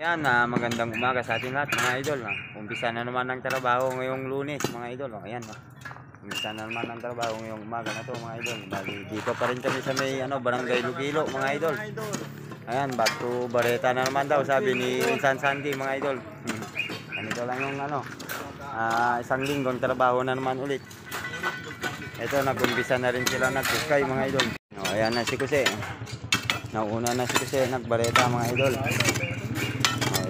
Yan, magandang umaga sa ating lahat mga idol. Umpisa na naman ng trabaho ngayong Lunes mga idol. Ayan, umpisa na naman ng trabaho ngayong umaga na to mga idol. Bali, dito pa rin kami sa may Barangay Lugilo mga idol. Ayan, back to Bareta na naman daw sabi ni Insan Sandy mga idol. Ganito lang yung isang linggong trabaho na naman ulit. Ito, nag-umpisa na rin sila nagkuskay mga idol. Ayan na si Kuse. Nauna na si Kuse, nagbareta mga idol.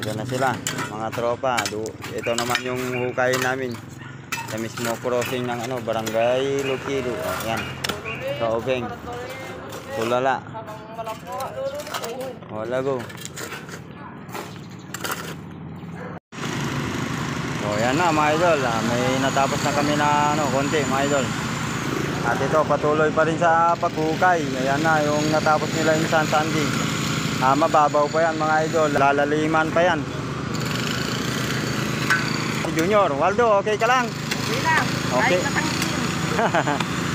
Ito na sila, mga tropa. Ito naman yung hukay namin sa mismo crossing ng Barangay Lugilo. Ayan, Kaobeng, Tulala, Lago. So ayan na mga idol, may natapos na kami na konti mga idol. At ito, patuloy pa rin sa paghukay. Ayan na yung natapos nila yung San Sandy. Mababaw pa yan mga idol, lalaliman pa yan. Junior, Waldo, okay ka lang? Okay lang, okay.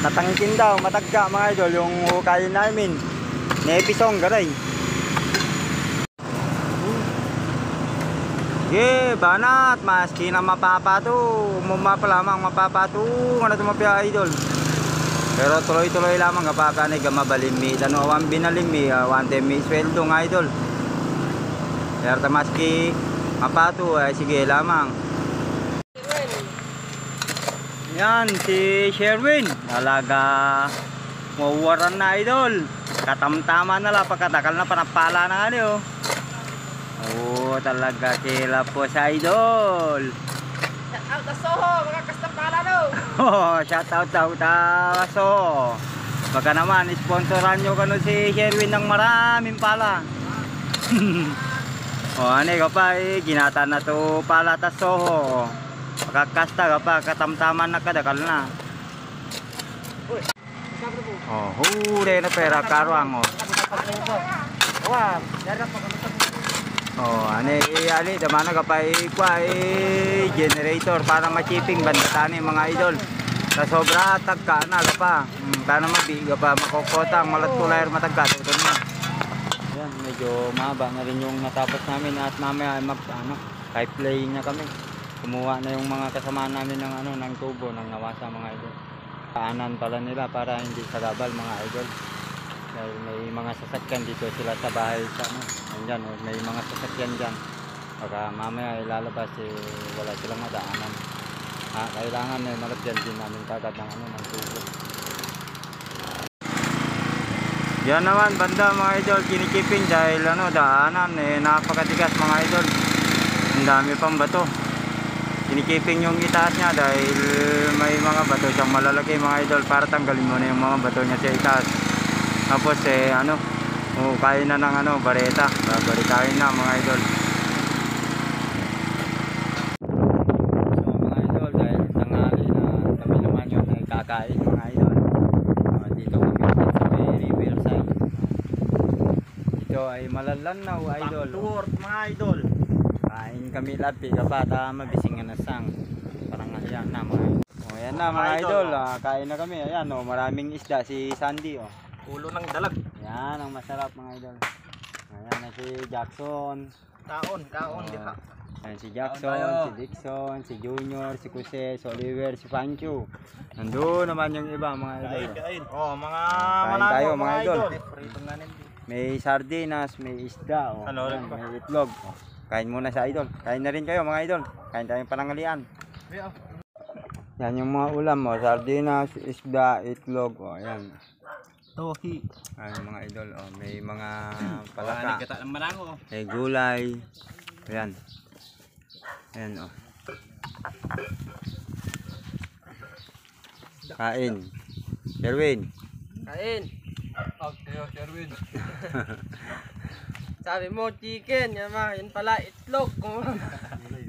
Natangkin daw, matagka mga idol yung hukayin namin. Nepisong, garay. Banat, maski na mapapato, umumapa lamang mapapato, ano tumapya idol. Pero tuloy-tuloy lamang kapag mabalimi, awan binalimi, wante mi sweldo ng idol. Pero maski mapato, ay sige lamang. Yan, si Sherwin, talaga mawaran na idol. Katamtama na lang, pagkatakal na panapala na nga niyo. Talaga kila po sa idol. Shout out na Soho, mga kastapala no. Shout out daw taso. Baka naman sponsoran nyo kano si Sherwin ng maraming pala. Ano ka pa ginata na to pala taso. Makakasta ka pa, katamtaman na kadakal na. Hure na pera karuang ani damana ka pa generator para ma-chipping bandatani mga idol. Sa sobra tagka na ka pa. Para mabiga pa makokotang malat kulayar matagka ito na. Yan, medyo mahaba na rin yung natapos namin at mamaya pipeline na kami. Kumuha na yung mga kasama namin ng tubo ng nawasa mga idol. Paanan pala nila para hindi sagabal mga idol. Dahil may mga sasakyan dito sila sa bahay sa andyan, may mga sasakyan dyan. Baka mamaya ilalabas wala silang madaanan. Kailangan malagyan din namin kagad ng ng tubo. Yan naman banda mga idol, kinikiping dahil daanan napakatigas mga idol. Ang dami pang bato. Kinikiping yung itaas niya dahil may mga bato siyang malalaki mga idol para tanggalin mo na yung mga bato niya sa itaas. Tapos kain na ng bareta. Babaritahin na mga idol. So mga idol, dahil tanghali na kami naman yung kakain mga idol. Dito kami sa may riverside. Ito ay Malalanaw idol. Back to work mga idol. Kain kami lapi kapata mabisingan na sang. Parang ayan na mga idol. Ayan na mga idol, kain na kami. Ayan maraming isda si Sandy Ulo ng dalag. Yan ang masarap mga idol. Ayan na si Jackson. Kaon diha. Ayan si Jackson, si Dixon, si Junior, si Kuse, si Oliver, si Pancho. Nandun naman yung iba mga idol. Mga kain tayo mga idol. Prito nga nito. May sardinas, may isda, ayan, may itlog. Kain muna sa idol. Kain na rin kayo mga idol. Kain tayong panangalian. Yan yung mga ulam sardinas, isda, itlog, ayan. Tohi. Ayan mga idol, may mga palaka. Marango. May gulay. Ayan. Ayan Kain. Sherwin. Kain. Okay, Sherwin. Sabi mo chicken, yan pala itlog.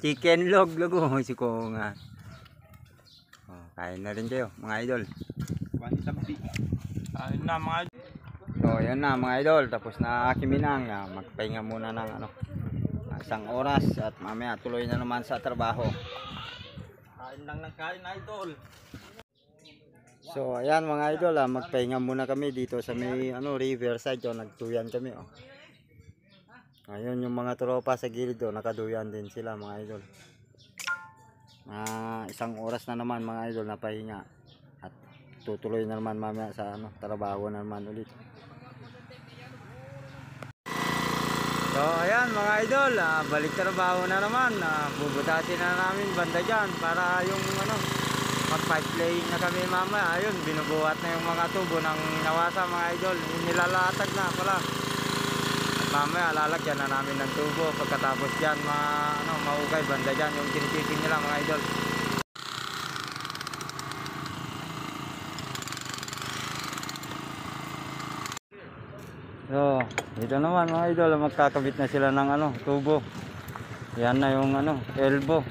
Chicken log lago si ko nga. Kain na rin kayo mga idol. Kain na mga idol. So yan na mga idol, tapos na kiminang. Magpahinga muna ng isang oras at mamaya tuloy na naman sa trabaho. Kain lang ng kain idol. So ayan mga idol, magpahinga muna kami dito sa may riverside. Nagtuyan kami Ayun yung mga tropa sa gilid doon, nakaduyan din sila mga idol. Isang oras na naman mga idol na pahinga. At tutuloy na naman mamaya sa trabaho na naman ulit. So ayan mga idol, balik trabaho na naman. Bubutasin na namin banda dyan para yung mag-pipe laying na kami mamaya. Ayun, binubuhat na yung mga tubo ng nawasa mga idol. Nilalatag na pala. Mamaya lalagyan na namin ng tubo. Pagkatapos dyan maugay banda dyan yung tinitiping nila mga idol. So dito naman mga idol, magkakabit na sila ng tubo. Yan na yung elbow.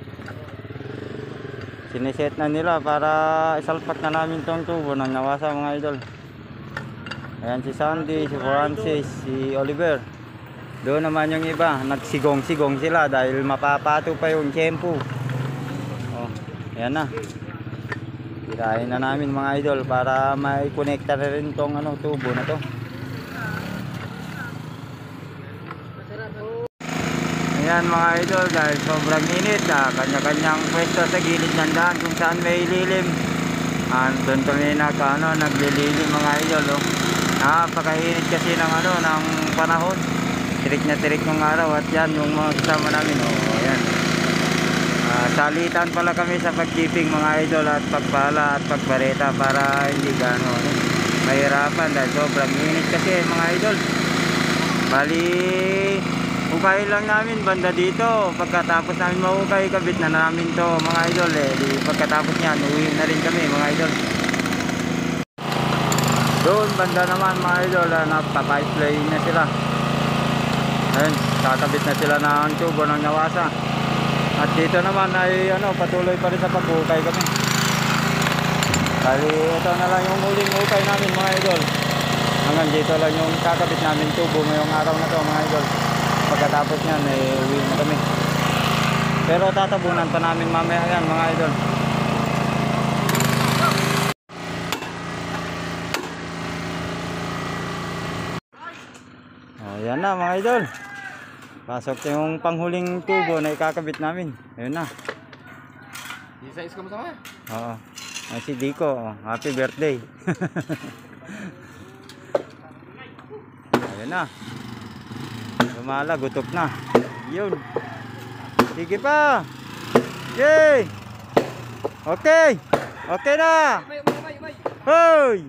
Siniset na nila para isalpak na namin tong tubo ng nawasa mga idol. Ayan si Sandy, si Francis, si Oliver. Doon naman yung iba, nagsigong-sigong sila dahil mapapato pa yung tiyempo. Oh, ayan na. Tirahin na namin mga idol para may connector na rin tong tubo na to. Ayan mga idol, dahil sobrang init, kanya-kanyang pwesto sa gilid ng daan kung saan may lilim. Doon kami naglililim mga idol. Oh. Napakainit kasi ng panahon. Tirik na tirik ng araw at yan yung mga kasama namin. Ayan. Salitan pala kami sa pagkeeping mga idol at pagpala at pagbareta para hindi mahirapan dahil sobrang init kasi mga idol. Bali, ukay lang namin banda dito. Pagkatapos namin mahukay, kabit na namin to mga idol. Pagkatapos niyan, uwi na rin kami mga idol. Doon banda naman mga idol, nagpa-pipe laying na sila. Ayun, kakabit na sila ng tubo ng nawasa. At dito naman ay patuloy pa rin sa paghukay kami. Bali, ito na lang yung huling hukay namin mga idol. Hanggang dito lang yung kakabit namin tubo ngayong araw na to mga idol. Pagkatapos nyan, uwi na kami. Pero tatabunan pa namin mamaya yan mga idol. Ayan na mga idol. Pasok yung panghuling tubo na ikakabit namin. Ayun na. Isa-is ka mo sama? Oo. Ay si Dico. Happy birthday. Ayun na. Lumala, gutok na. Yun. Sige pa. Yay! Okay. Okay na. Hoy!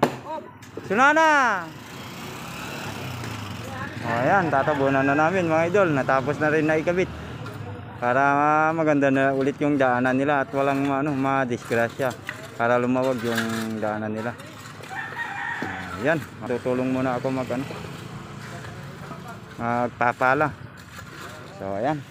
Sunana! Ayan, tatabunan na namin mga idol. Natapos na rin na ikabit. Para maganda na ulit yung daanan nila at walang madisgrasya. Para lumawag yung daanan nila. Ayan, tutulong muna ako magpapala. So ayan.